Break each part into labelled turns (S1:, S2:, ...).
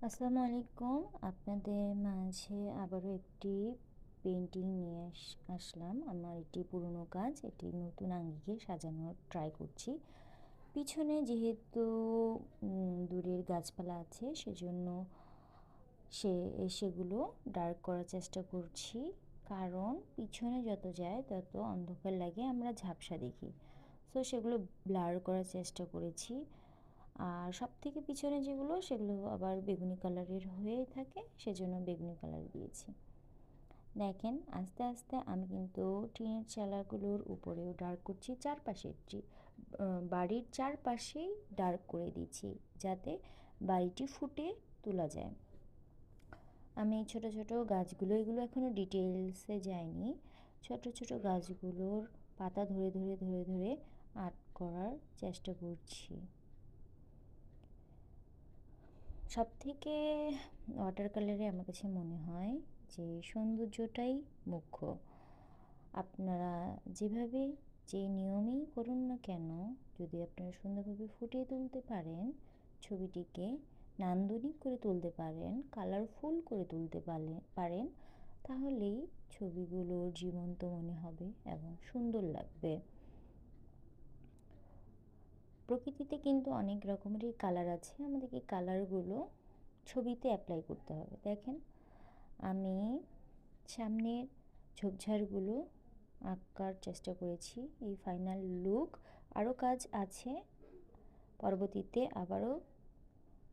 S1: আসসালামু আলাইকুম। আপনাদের মাঝে আবারও একটি পেইন্টিং নিয়ে আসলাম। আমার এটি পুরনো কাজ। এটি নতুন আঙ্গিকে সাজানোর ট্রাই করছি। পিছনে যেহেতু দূরের গাছপালা আছে সেজন্য সেগুলো ডার্ক করার চেষ্টা করছি। কারণ পিছনে যত যায় তত অন্ধকার লাগে, আমরা ঝাপসা দেখি। সো সেগুলো ব্লার করার চেষ্টা করেছি। আর সবথেকে পিছনে যেগুলো সেগুলো আবার বেগুনি কালারের হয়ে থাকে, সেজন্য বেগুনি কালার দিয়েছি। দেখেন আস্তে আস্তে আমি কিন্তু টিনের চালাগুলোর উপরেও ডার্ক করছি, বাড়ির চারপাশেই ডার্ক করে দিচ্ছি যাতে বাড়িটি ফুটে তোলা যায়। আমি ছোট ছোট গাছগুলো, এগুলো এখনও ডিটেলসে যায়নি, ছোট ছোট গাছগুলোর পাতা ধরে ধরে ধরে ধরে আর্ট করার চেষ্টা করছি। সবথেকে ওয়াটার কালারে আমার কাছে মনে হয় যে সৌন্দর্যটাই মুখ্য। আপনারা যেভাবে যে নিয়মেই করুন না কেন, যদি আপনারা সুন্দরভাবে ফুটিয়ে তুলতে পারেন, ছবিটিকে নান্দনিক করে তুলতে পারেন, কালারফুল করে তুলতে পারেন, তাহলেই ছবিগুলোর জীবন্ত মনে হবে এবং সুন্দর লাগবে। প্রকৃতিতে কিন্তু অনেক রকমেরই কালার আছে, আমাদেরকে কালারগুলো ছবিতে অ্যাপ্লাই করতে হবে। দেখেন আমি সামনের ঝোপঝাড়গুলো আঁকার চেষ্টা করেছি। এই ফাইনাল লুক। আরও কাজ আছে, পরবর্তীতে আবারও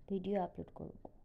S1: ভিডিও আপলোড করব।